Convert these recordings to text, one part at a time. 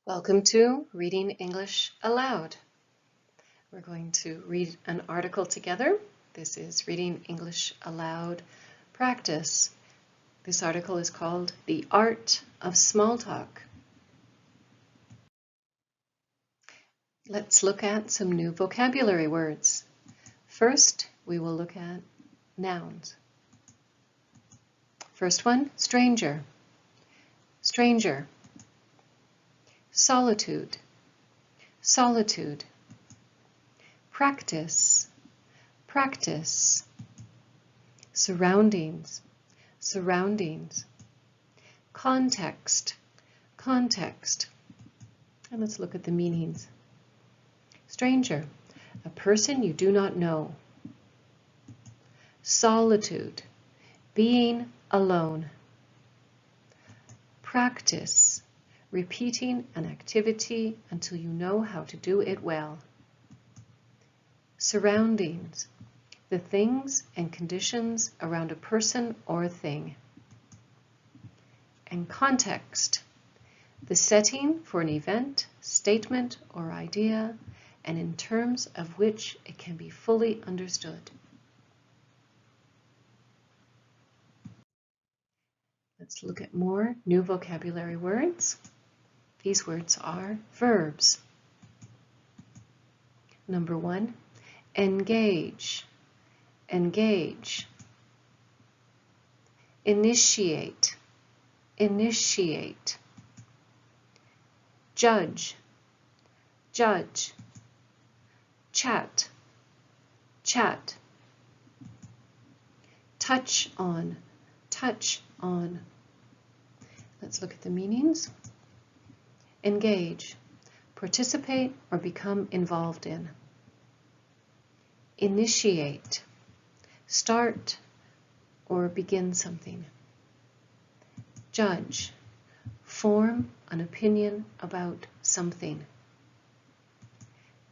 Welcome to Reading English Aloud. We're going to read an article together. This is Reading English Aloud Practice. This article is called The Art of Small Talk. Let's look at some new vocabulary words. First, we will look at nouns. First one, stranger. Stranger. Solitude, solitude. Practice, practice. Surroundings, surroundings. Context, context. And let's look at the meanings. Stranger, a person you do not know. Solitude, being alone. Practice, repeating an activity until you know how to do it well. Surroundings, the things and conditions around a person or thing. And context, the setting for an event, statement, or idea, and in terms of which it can be fully understood. Let's look at more new vocabulary words. These words are verbs. Number one, engage, engage. Initiate, initiate. Judge, judge. Chat, chat. Touch on, touch on. Let's look at the meanings. Engage, participate or become involved in. Initiate, start or begin something. Judge, form an opinion about something.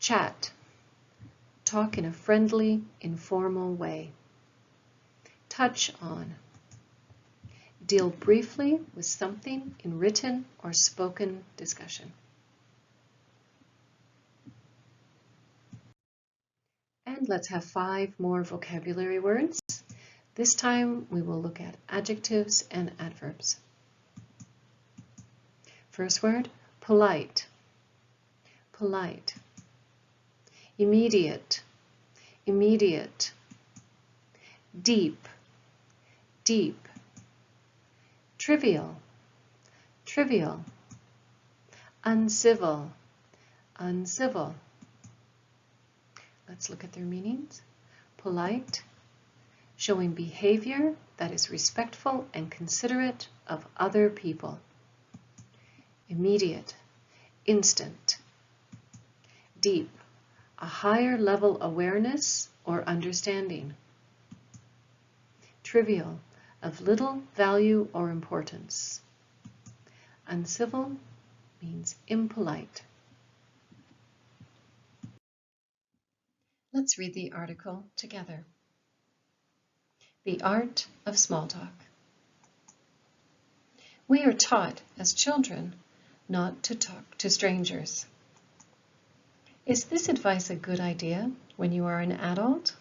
Chat, talk in a friendly, informal way. Touch on, deal briefly with something in written or spoken discussion. And let's have 5 more vocabulary words. This time we will look at adjectives and adverbs. First word, polite, polite. Immediate, immediate. Deep, deep. Trivial, trivial. Uncivil, uncivil. Let's look at their meanings. Polite, showing behavior that is respectful and considerate of other people. Immediate, instant. Deep, a higher level awareness or understanding. Trivial, of little value or importance. Uncivil means impolite. Let's read the article together. The Art of Small Talk. We are taught as children not to talk to strangers. Is this advice a good idea when you are an adult?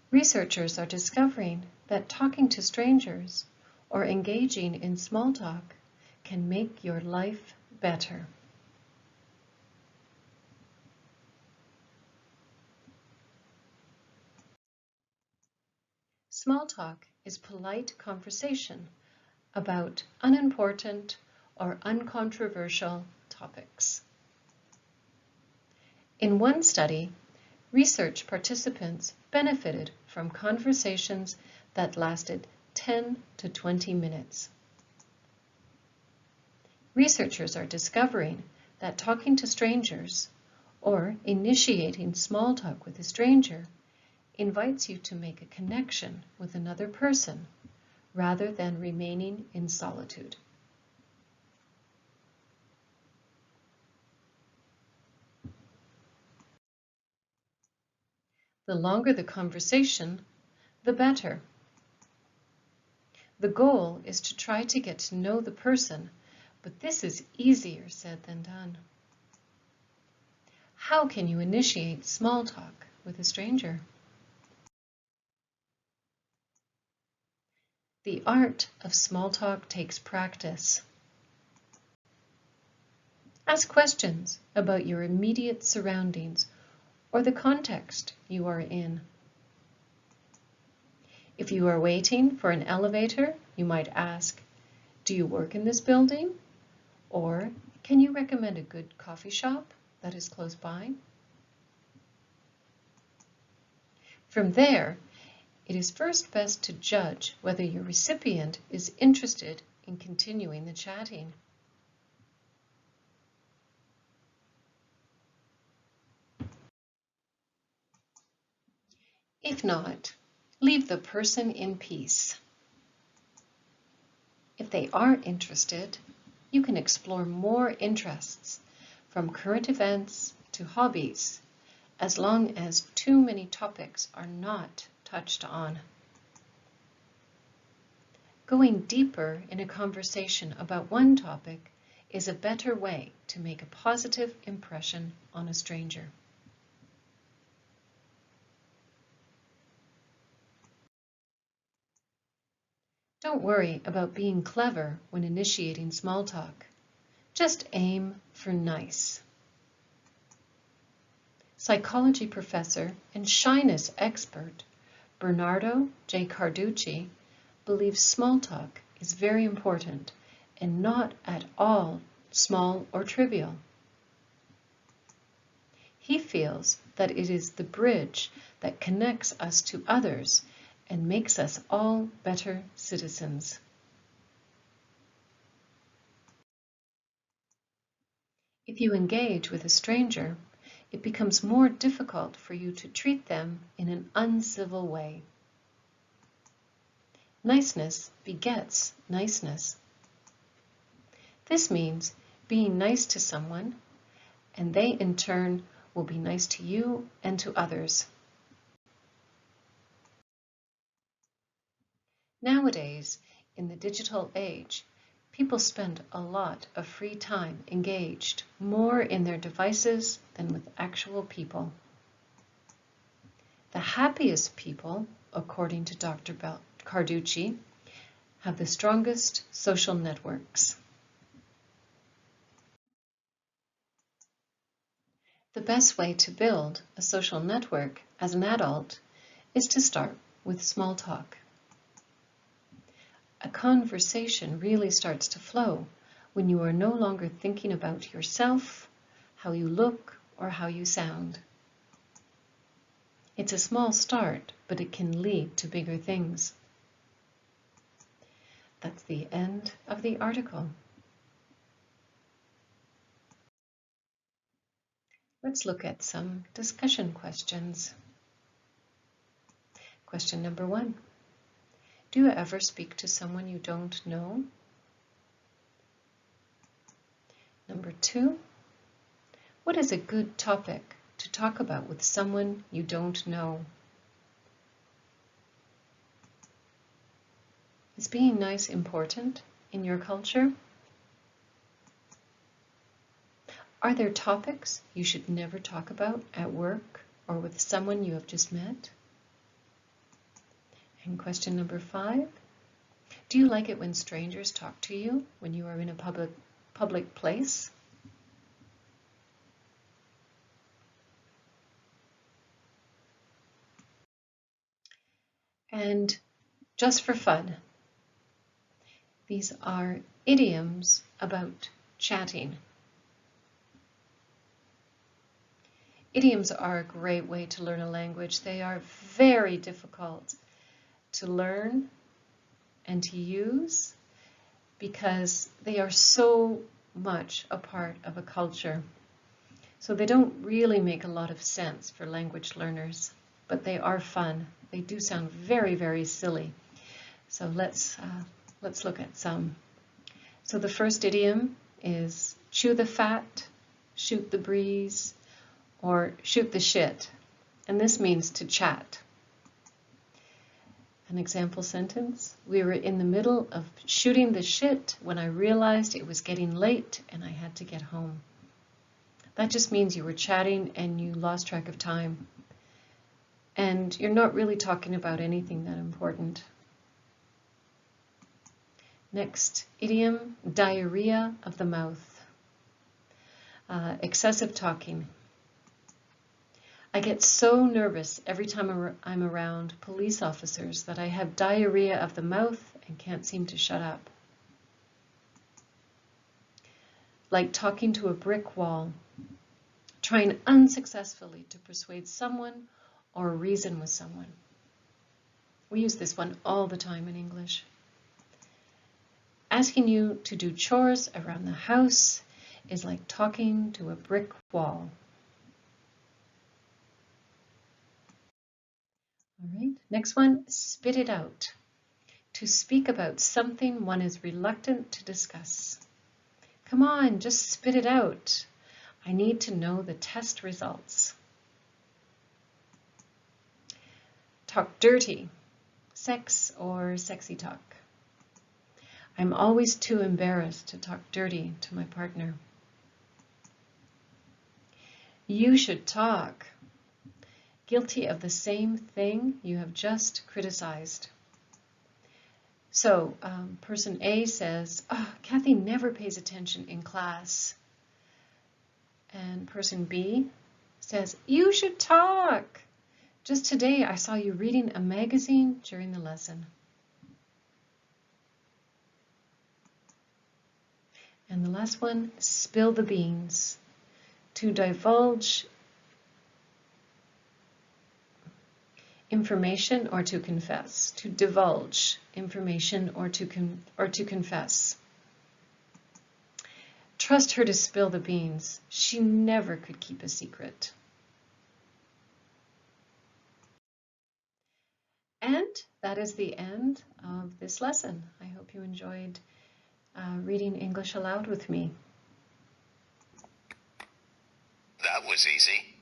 Researchers are discovering that talking to strangers or engaging in small talk can make your life better. Small talk is polite conversation about unimportant or uncontroversial topics. In one study, research participants benefited from conversations that lasted 10 to 20 minutes. Researchers are discovering that talking to strangers or initiating small talk with a stranger invites you to make a connection with another person rather than remaining in solitude. The longer the conversation, the better. The goal is to try to get to know the person, but this is easier said than done. How can you initiate small talk with a stranger? The art of small talk takes practice. Ask questions about your immediate surroundings or the context you are in. If you are waiting for an elevator, you might ask, "Do you work in this building?" Or, "Can you recommend a good coffee shop that is close by?" From there, it is first best to judge whether your recipient is interested in continuing the chatting. If not, leave the person in peace. If they are interested, you can explore more interests, from current events to hobbies, as long as too many topics are not touched on. Going deeper in a conversation about one topic is a better way to make a positive impression on a stranger. Don't worry about being clever when initiating small talk. Just aim for nice. Psychology professor and shyness expert Bernardo J. Carducci believes small talk is very important and not at all small or trivial. He feels that it is the bridge that connects us to others and makes us all better citizens. If you engage with a stranger, it becomes more difficult for you to treat them in an uncivil way. Niceness begets niceness. This means being nice to someone, and they in turn will be nice to you and to others. Nowadays, in the digital age, people spend a lot of free time engaged, more in their devices than with actual people. The happiest people, according to Dr. Carducci, have the strongest social networks. The best way to build a social network as an adult is to start with small talk. A conversation really starts to flow when you are no longer thinking about yourself, how you look, or how you sound. It's a small start, but it can lead to bigger things. That's the end of the article. Let's look at some discussion questions. Question number 1. Do you ever speak to someone you don't know? Number 2. What is a good topic to talk about with someone you don't know? Is being nice important in your culture? Are there topics you should never talk about at work or with someone you have just met? And question number 5, do you like it when strangers talk to you when you are in a public place? And just for fun, these are idioms about chatting. Idioms are a great way to learn a language. They are very difficult to learn and to use because they are so much a part of a culture. So they don't really make a lot of sense for language learners, but they are fun. They do sound very, very silly. So let's look at some. So the first idiom is chew the fat, shoot the breeze, or shoot the shit. And this means to chat. An example sentence: we were in the middle of shooting the shit when I realized it was getting late and I had to get home. That just means you were chatting and you lost track of time. And you're not really talking about anything that important. Next, idiom, diarrhea of the mouth. Excessive talking. I get so nervous every time I'm around police officers that I have diarrhea of the mouth and can't seem to shut up. Like talking to a brick wall, trying unsuccessfully to persuade someone or reason with someone. We use this one all the time in English. Asking you to do chores around the house is like talking to a brick wall. All right, next one, spit it out. To speak about something one is reluctant to discuss. Come on, just spit it out. I need to know the test results. Talk dirty, sex or sexy talk. I'm always too embarrassed to talk dirty to my partner. You should talk. Guilty of the same thing you have just criticized. So, person A says, oh, Kathy never pays attention in class. And person B says, you should talk. Just today I saw you reading a magazine during the lesson. And the last one, spill the beans. To divulge information or to confess. To divulge information or to confess. Trust her to spill the beans. She never could keep a secret. And that is the end of this lesson. I hope you enjoyed reading English aloud with me. That was easy.